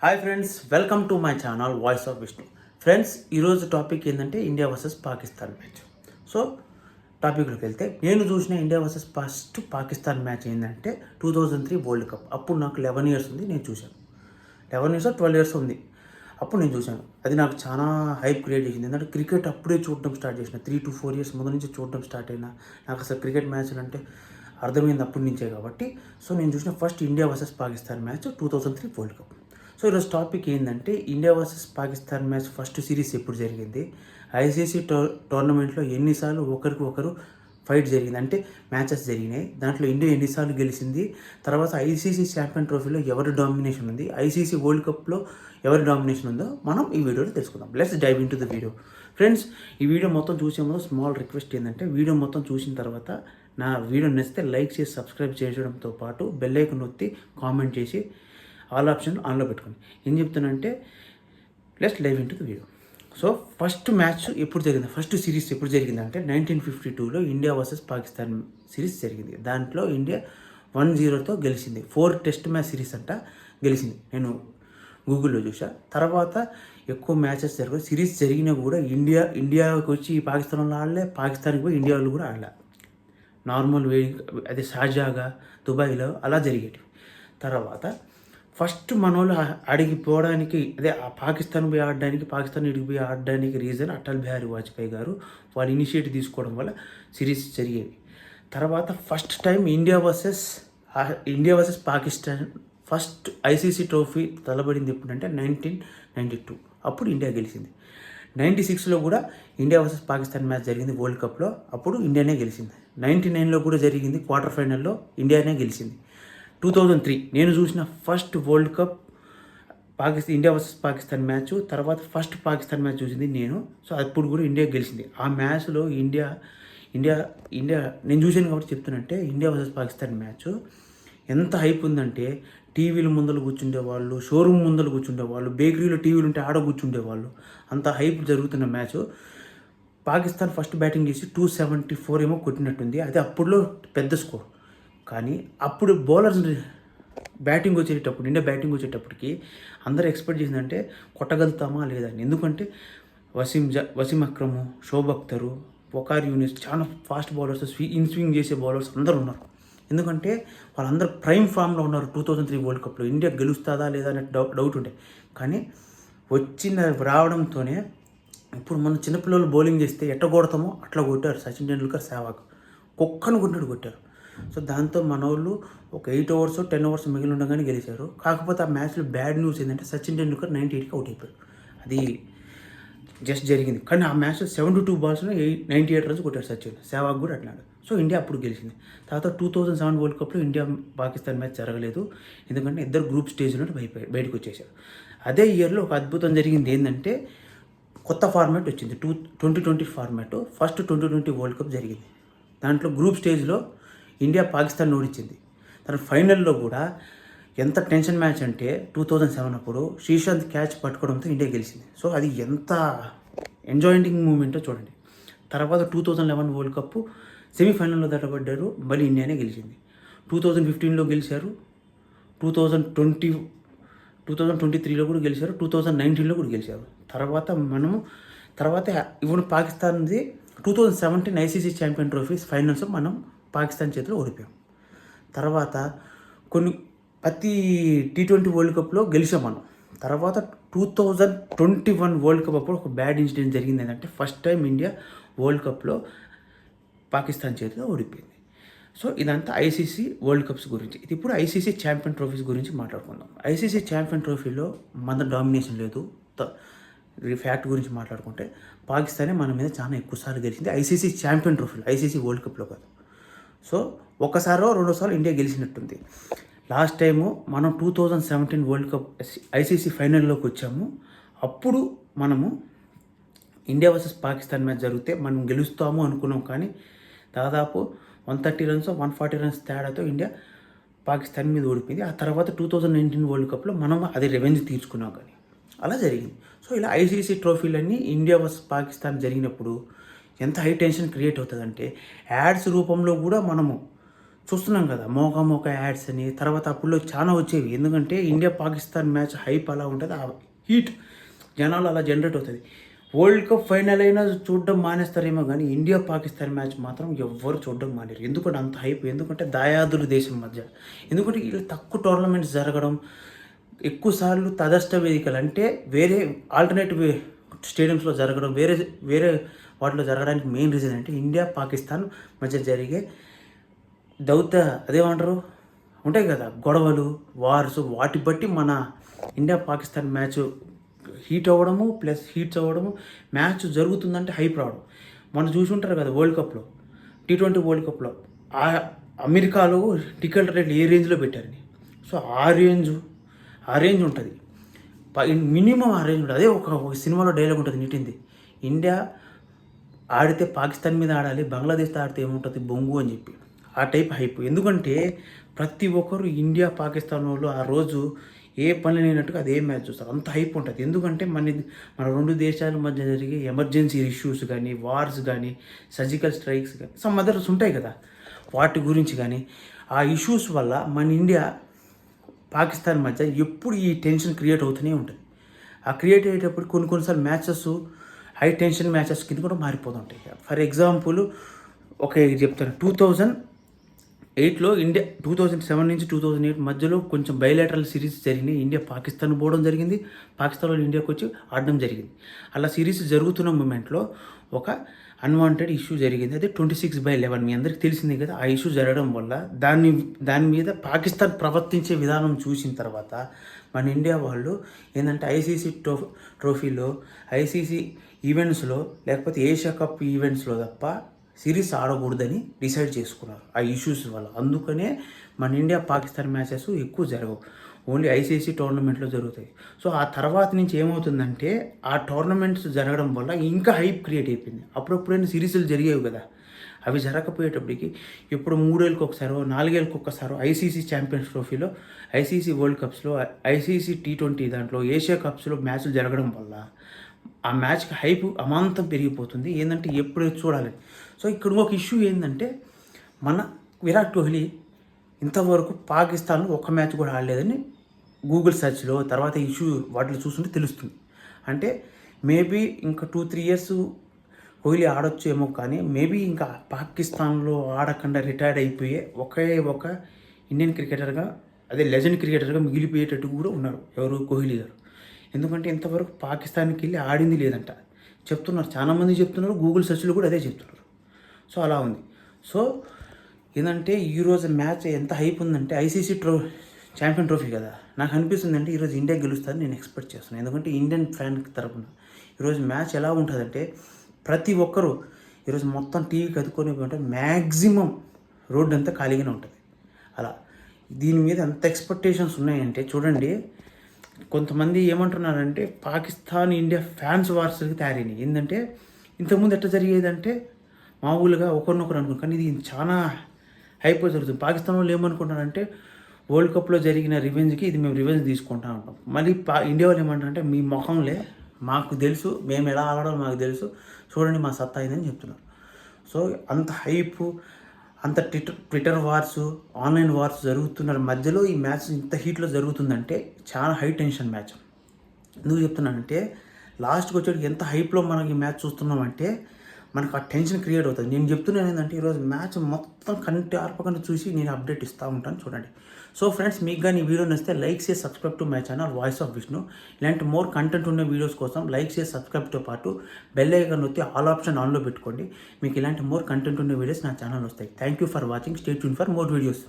Hi friends, welcome to my channel voice of Vishnu. Friends, ఈరోజు topic ఏంటంటే India versus Pakistan match. So టాపిక్లోకి వెళ్తే, నేను చూసిన India versus first Pakistan match ఏంటంటే 2003 వరల్డ్ కప్. అప్పుడు నాకు 11 ఇయర్స్ ఉంది, నేను చూశాను. 11 ఇయర్స్ 12 ఇయర్స్ ఉంది, అప్పుడు నేను చూశాను. అది నాకు చాలా హైప్ క్రియేట్ చేసింది. ఎందుకంటే క్రికెట్ అప్పుడే చూడడం స్టార్ట్ చేసిన 3 to 4 ఇయర్స్ ముందు నుంచి చూడడం స్టార్ట్ అయినా. నాకు అసలు క్రికెట్ మ్యాచ్లు అంటే అర్థమైంది అప్పటి నుంచే కాబట్టి. సో నేను చూసిన first India versus Pakistan match 2003 world cup. So ఈరోజు టాపిక్ ఏంటంటే, India versus Pakistan match first series ఎప్పుడు జరిగింది, ఐసీసీ టోర్నమెంట్లో ఎన్నిసార్లు ఒకరికి ఒకరు ఫైట్ జరిగింది, అంటే మ్యాచెస్ జరిగినాయి, దాంట్లో ఇండియా ఎన్నిసార్లు గెలిచింది, తర్వాత ఐసీసీ ఛాంపియన్ ట్రోఫీలో ఎవరి డామినేషన్ ఉంది, ఐసీసీ వరల్డ్ కప్లో ఎవరి డామినేషన్ ఉందో మనం ఈ వీడియోలో తెలుసుకుందాం. Let's dive into the video. Friends, ఈ వీడియో మొత్తం చూసే ముందు స్మాల్ రిక్వెస్ట్ ఏంటంటే, వీడియో మొత్తం చూసిన తర్వాత నా వీడియో నచ్చితే లైక్ చేసి సబ్స్క్రైబ్ చేయడంతో పాటు బెల్ ఐకాన్ నొక్కి కామెంట్ చేసి ఆల్ ఆప్షన్ ఆన్లో పెట్టుకోండి. ఏం చెప్తానంటే, let's dive into the video. So first match ఎప్పుడు జరిగింది, ఫస్ట్ సిరీస్ ఎప్పుడు జరిగింది అంటే 1952లో ఇండియా వర్సెస్ పాకిస్తాన్ సిరీస్ జరిగింది. దాంట్లో ఇండియా 1-0తో గెలిచింది. 4 టెస్ట్ మ్యాచ్ సిరీస్ అంట గెలిచింది. నేను గూగుల్లో చూసా. తర్వాత ఎక్కువ మ్యాచెస్ జరగదు. సిరీస్ జరిగినా కూడా ఇండియాకి వచ్చి పాకిస్తాన్ వాళ్ళు ఆడలే, పాకిస్తాన్కి పోయి ఇండియా వాళ్ళు కూడా ఆడలే. నార్మల్ అదే షార్జాగా, దుబాయ్లో అలా జరిగేటివి. తర్వాత ఫస్ట్ మన వాళ్ళు అడిగిపోవడానికి, అదే ఆ పాకిస్తాన్ పోయి ఆడడానికి, పాకిస్తాన్ ఇడిగిపోయి ఆడడానికి రీజన్ అటల్ బిహారీ వాజ్పేయి గారు వాళ్ళు ఇనిషియేటివ్ తీసుకోవడం వల్ల సిరీస్ జరిగేవి. తర్వాత first time India versus Pakistan first ICC trophy తలబడింది ఎప్పుడంటే 1992. అప్పుడు ఇండియా గెలిచింది. 96లో కూడా ఇండియా వర్సెస్ పాకిస్తాన్ మ్యాచ్ జరిగింది వరల్డ్ కప్లో. అప్పుడు ఇండియానే గెలిచింది. 99లో కూడా జరిగింది, క్వార్టర్ ఫైనల్లో ఇండియానే గెలిచింది. 2003 నేను చూసిన first world cup India versus Pakistan match. తర్వాత ఫస్ట్ పాకిస్తాన్ మ్యాచ్ చూసింది నేను. సో అప్పుడు కూడా ఇండియా గెలిచింది. ఆ మ్యాచ్లో ఇండియా నేను చూసాను కాబట్టి చెప్తున్నంటే, ఇండియా వర్సెస్ పాకిస్తాన్ మ్యాచ్ ఎంత హైప్ ఉందంటే, టీవీల ముందర కూర్చుండేవాళ్ళు, షోరూమ్ ముందర కూర్చుండేవాళ్ళు, బేకరీలో టీవీలు ఉంటే ఆడ కూర్చుండేవాళ్ళు. అంత హైప్ జరుగుతున్న మ్యాచ్. పాకిస్తాన్ ఫస్ట్ బ్యాటింగ్ చేసి 274 ఏమో కొట్టినట్టుంది. అది అప్పుడులో పెద్ద స్కోర్. కానీ అప్పుడు బౌలర్స్ బ్యాటింగ్ వచ్చేటప్పటికి అందరూ ఎక్స్పెక్ట్ చేసిందంటే కొట్టగలుగుతామా లేదని. ఎందుకంటే వసీం అక్రమ్, షోబ్ అఖ్తరు, వకార్ యూనిస్ చాలా ఫాస్ట్ బౌలర్స్, స్వింగ్ చేసే బౌలర్స్ అందరూ ఉన్నారు. ఎందుకంటే వాళ్ళందరూ ప్రైమ్ ఫామ్లో ఉన్నారు. 2003 వరల్డ్ కప్లో ఇండియా గెలుస్తుందా లేదా అనే డౌట్ ఉండే. కానీ రావడంతోనే ఇప్పుడు మన చిన్నపిల్లలు బౌలింగ్ చేస్తే ఎట్లా కొడతామో అట్లా కొట్టారు. సచిన్ టెండూల్కర్, సెహ్వాగ్ కుక్కను కొట్టారు. సో దాంతో మన వాళ్ళు ఒక 8 ఓవర్స్ 10 ఓవర్స్ మిగిలి ఉండగానే గెలిచారు. కాకపోతే ఆ మ్యాచ్లో బ్యాడ్ న్యూస్ ఏంటంటే, సచిన్ టెండూల్కర్ 98కి అవుట్ అయిపోయాడు. అది జస్ట్ జరిగింది. కానీ ఆ మ్యాచ్లో 72 బాల్స్లో 98 రన్స్ కొట్టాడు సచిన్. సెహ్వాగ్ కూడా అట్లాడు. సో ఇండియా అప్పుడు గెలిచింది. తర్వాత 2007 వరల్డ్ కప్లో ఇండియా పాకిస్తాన్ మ్యాచ్ జరగలేదు. ఎందుకంటే ఇద్దరు గ్రూప్ స్టేజ్లో బయటకు వచ్చేసారు. అదే ఇయర్లో ఒక అద్భుతం జరిగింది. ఏంటంటే, కొత్త ఫార్మాట్ వచ్చింది, 2020 ఫార్మాట్. ఫస్ట్ 2020 వరల్డ్ కప్ జరిగింది. దాంట్లో గ్రూప్ స్టేజ్లో ఇండియా పాకిస్తాన్ ఓడించింది. తన ఫైనల్లో కూడా ఎంత టెన్షన్ మ్యాచ్ అంటే, 2007 అప్పుడు శ్రీశాంత్ క్యాచ్ పట్టుకోవడంతో ఇండియా గెలిచింది. సో అది ఎంత ఎంజాయింగ్ మూమెంటో చూడండి. తర్వాత 2011 వరల్డ్ కప్ సెమీఫైనల్లో దట్టబడ్డారు, మళ్ళీ ఇండియానే గెలిచింది. 2015లో గెలిచారు, 2023లో కూడా గెలిచారు, 2019లో కూడా గెలిచారు. తర్వాత ఇప్పుడు పాకిస్తాన్ది 2017 ఐసీసీ ఛాంపియన్ ట్రోఫీస్ ఫైనల్స్ మనం పాకిస్తాన్ చేతిలో ఓడిపోయాం. తర్వాత ప్రతి T20 వరల్డ్ కప్లో గెలిచాం మనం. తర్వాత 2021 వరల్డ్ కప్ అప్పుడు ఒక బ్యాడ్ ఇన్సిడెంట్ జరిగింది. ఏంటంటే, ఫస్ట్ టైం ఇండియా వరల్డ్ కప్లో పాకిస్తాన్ చేతిలో ఓడిపోయింది. సో ఇదంతా ఐసీసీ వరల్డ్ కప్స్ గురించి. ఇది ఇప్పుడు ఐసీసీ ఛాంపియన్ ట్రోఫీస్ గురించి మాట్లాడుకుందాం. ఐసీసీ ఛాంపియన్ ట్రోఫీలో మన డామినేషన్ లేదు. ఫ్యాక్ట్ గురించి మాట్లాడుకుంటే, పాకిస్తానే మన మీద చాలా ఎక్కువసార్లు గెలిచింది ఐసీసీ ఛాంపియన్ ట్రోఫీలో, ఐసీసీ వరల్డ్ కప్లో కాదు. సో ఒకసారో రెండోసార్లు ఇండియా గెలిచినట్టుంది. లాస్ట్ టైము మనం 2017 వరల్డ్ కప్ ఐసీసీ ఫైనల్లోకి వచ్చాము. అప్పుడు మనము ఇండియా వర్సెస్ పాకిస్తాన్ మ్యాచ్ జరిగితే మనం గెలుస్తాము అనుకున్నాం. కానీ దాదాపు 130 runs 140 runs తేడాతో ఇండియా పాకిస్తాన్ మీద ఓడిపోయింది. ఆ తర్వాత 2019 వరల్డ్ కప్లో మనం అది రెవెంజ్ తీర్చుకున్నాం. కానీ అలా జరిగింది. సో ఇలా ఐసీసీ ట్రోఫీలన్నీ ఇండియా వర్సెస్ పాకిస్తాన్ జరిగినప్పుడు ఎంత హై టెన్షన్ క్రియేట్ అవుతుందంటే, యాడ్స్ రూపంలో కూడా మనము చూస్తున్నాం కదా మోకా యాడ్స్ అని. తర్వాత అప్పుల్లో చాలా వచ్చేవి, ఎందుకంటే ఇండియా పాకిస్తాన్ మ్యాచ్ హైప్ అలా ఉంటుంది, ఆ హీట్ జనాలు అలా జనరేట్ అవుతుంది. వరల్డ్ కప్ ఫైనల్ అయినా చూడడం మానేస్తారేమో కానీ ఇండియా పాకిస్తాన్ మ్యాచ్ మాత్రం ఎవ్వరు చూడడం మానేరు. ఎందుకంటే అంత హైప్, ఎందుకంటే దాయాదులు దేశం మధ్య, ఎందుకంటే వీళ్ళు తక్కువ టోర్నమెంట్స్ జరగడం, ఎక్కువసార్లు తదస్థ వేదికలు అంటే వేరే ఆల్టర్నేటివ్ స్టేడియంస్లో జరగడం, వేరే వేరే వాటిలో జరగడానికి మెయిన్ రీజన్ అంటే ఇండియా పాకిస్తాన్ మధ్య జరిగే అదేమంటారు ఉంటాయి కదా గొడవలు, వార్స్, వాటి బట్టి మన ఇండియా పాకిస్తాన్ మ్యాచ్ హీట్ అవ్వడము, ప్లస్ హీట్స్ అవ్వడము, మ్యాచ్ జరుగుతుందంటే హైప్ రావడం. మనం చూసి ఉంటారు కదా వరల్డ్ కప్లో, T20 వరల్డ్ కప్లో అమెరికాలో టికెట్ రేట్లు ఏ రేంజ్లో పెట్టారని. సో ఆ రేంజ్ ఉంటుంది, మినిమం ఆ రేంజ్ ఉంటుంది. అదే ఒక సినిమాలో డైలాగ్ ఉంటుంది నిటింది, ఇండియా ఆడితే పాకిస్తాన్ మీద ఆడాలి, బంగ్లాదేశ్తో ఆడితే ఏముంటుంది బొంగు అని చెప్పి. ఆ టైప్ హైప్, ఎందుకంటే ప్రతి ఒక్కరు ఇండియా పాకిస్తాన్ వాళ్ళు ఆ రోజు ఏ పని లేనట్టుగా అదే మ్యాచ్ చూస్తారు, అంత హైప్ ఉంటుంది. ఎందుకంటే మన రెండు దేశాల మధ్య జరిగే ఎమర్జెన్సీ ఇష్యూస్ కానీ, వార్స్ కానీ, సర్జికల్ స్ట్రైక్స్ కానీ, సమ్ అదర్స్ ఉంటాయి కదా, వాటి గురించి కానీ, ఆ ఇష్యూస్ వల్ల మన ఇండియా పాకిస్తాన్ మధ్య ఎప్పుడు ఈ టెన్షన్ క్రియేట్ అవుతూనే ఉంటుంది. ఆ క్రియేట్ అయ్యేటప్పుడు కొన్నిసార్లు మ్యాచెస్ హై టెన్షన్ మ్యాచెస్ కింద కూడా మారిపోతుంటాయి. ఫర్ ఎగ్జాంపుల్ చెప్తాను, 2008లో ఇండియా 2007 నుంచి 2008 మధ్యలో కొంచెం బయలాటరల్ సిరీస్ జరిగినాయి. ఇండియా పాకిస్తాన్ పోవడం జరిగింది, పాకిస్తాన్ వాళ్ళు ఇండియాకి వచ్చి ఆడడం జరిగింది. అలా సిరీస్ జరుగుతున్న మూమెంట్లో ఒక అన్వాంటెడ్ ఇష్యూ జరిగింది, అదే 26/11. మీ అందరికీ తెలిసిందే కదా. ఆ ఇష్యూ జరగడం వల్ల దాని మీద పాకిస్తాన్ ప్రవర్తించే విధానం చూసిన తర్వాత మన ఇండియా వాళ్ళు ఏంటంటే ఐసీసీ ట్రోఫీలో, ఐసీసీ ఈవెంట్స్లో, లేకపోతే ఏషియా కప్ ఈవెంట్స్లో తప్ప సిరీస్ ఆడకూడదని డిసైడ్ చేసుకున్నారు ఆ ఇష్యూస్ వల్ల. అందుకనే మన ఇండియా పాకిస్తాన్ మ్యాచెస్ ఎక్కువ జరగవు, ఓన్లీ ఐసీసీ టోర్నమెంట్లో జరుగుతాయి. సో ఆ తర్వాత నుంచి ఏమవుతుందంటే ఆ టోర్నమెంట్స్ జరగడం వల్ల ఇంకా హైప్ క్రియేట్ అయిపోయింది. అప్పుడప్పుడైనా సిరీస్లు జరిగేవి కదా, అవి జరగకపోయేటప్పటికి ఇప్పుడు 3 ఏళ్ళకి ఒకసారో 4 ఏళ్ళకి ఒక్కసారో ఐసీసీ ఛాంపియన్స్ ట్రోఫీలో, ఐసీసీ వరల్డ్ కప్స్లో, ఐసీసీ T20 దాంట్లో, ఏషియా కప్స్లో మ్యాచ్లు జరగడం వల్ల ఆ మ్యాచ్కి హైప్ అమాంతం పెరిగిపోతుంది. ఏంటంటే ఎప్పుడైతే చూడాలి. సో ఇక్కడ ఒక ఇష్యూ ఏంటంటే మన విరాట్ కోహ్లీ ఇంతవరకు పాకిస్తాన్లో ఒక్క మ్యాచ్ కూడా ఆడలేదని గూగుల్ సెర్చ్లో తర్వాత ఇష్యూ వాటిలో చూస్తుంటే తెలుస్తుంది. అంటే మేబీ ఇంకా 2-3 ఇయర్స్ కోహ్లీ ఆడొచ్చు ఏమో, కానీ మేబీ ఇంకా పాకిస్తాన్లో ఆడకుండా రిటైర్డ్ అయిపోయే ఒక ఇండియన్ క్రికెటర్గా, అదే లెజెండ్ క్రికెటర్గా మిగిలిపోయేటట్టు కూడా ఉన్నారు ఎవరు, కోహ్లీ గారు. ఎందుకంటే ఇంతవరకు పాకిస్తాన్కి వెళ్ళి ఆడింది లేదంట చెప్తున్నారు, చాలామంది చెప్తున్నారు, గూగుల్ సెర్చ్లో కూడా అదే చెప్తున్నారు. సో అలా ఉంది. సో ఏంటంటే ఈరోజు మ్యాచ్ ఎంత హైప్ ఉందంటే ఐసీసీ ఛాంపియన్ ట్రోఫీ కదా, నాకు అనిపిస్తుంది అంటే ఈరోజు ఇండియా గెలుస్తుందని నేను ఎక్స్పెక్ట్ చేస్తున్నాను. ఎందుకంటే ఇండియన్ ఫ్యాన్ తరపున ఈరోజు మ్యాచ్ ఎలా ఉంటుందంటే ప్రతి ఒక్కరూ ఈరోజు మొత్తం టీవీకి అతుక్కొని ఉంటే మ్యాక్సిమం రోడ్డు అంతా ఖాళీగానే ఉంటుంది. అలా దీని మీద ఎంత ఎక్స్పెక్టేషన్స్ ఉన్నాయంటే చూడండి, కొంతమంది ఏమంటున్నారంటే పాకిస్తాన్ ఇండియా ఫ్యాన్స్ వార్స్కి తయారైనాయి. ఏంటంటే ఇంతకుముందు ఎట్లా జరిగేదంటే మామూలుగా ఒకరినొకరు అనుకున్నాం, కానీ ఇది చాలా హైప్ జరుగుతుంది. పాకిస్తాన్ వాళ్ళు ఏమనుకుంటారంటే వరల్డ్ కప్లో జరిగిన రివెంజ్కి ఇది మేము రివెంజ్ తీసుకుంటా ఉంటాం. మళ్ళీ ఇండియా వాళ్ళు ఏమంటారంటే మీ ముఖంలే, మాకు తెలుసు, మేము ఎలా ఆడడం మాకు తెలుసు, చూడండి మా సత్తా అయిందని చెప్తున్నారు. సో అంత హైప్, అంత ట్విట్టర్ వార్స్, ఆన్లైన్ వార్స్ జరుగుతున్న మధ్యలో ఈ మ్యాచ్ ఇంత హీట్లో జరుగుతుందంటే చాలా హై టెన్షన్ మ్యాచ్. ఎందుకు చెప్తున్నానంటే లాస్ట్కి వచ్చేటికి ఎంత హైప్లో మనకి ఈ మ్యాచ్ చూస్తున్నామంటే మనకు ఆ టెన్షన్ క్రియేట్ అవుతుంది. నేను చెప్తున్నాను ఏంటంటే ఈరోజు మ్యాచ్ మొత్తం కంటి ఆర్పకుండా చూసి నేను అప్డేట్ ఇస్తూ ఉంటాను చూడండి. సో ఫ్రెండ్స్, మీకు కానీ ఈ వీడియో నచ్చితే లైక్ చేసి subscribe to my channel voice of Vishnu. ఇలాంటి మోర్ కంటెంట్ ఉన్న వీడియోస్ కోసం లైక్ చేసి సబ్స్క్రైబ్తో పాటు బెల్ ఐకాన్ నొక్కి ఆల్ ఆప్షన్ ఆన్లో పెట్టుకోండి. మీకు ఇలాంటి మోర్ కంటెంట్ ఉన్న వీడియోస్ నా ఛానల్ వస్తాయి. Thank you for watching. Stay tune for more videos.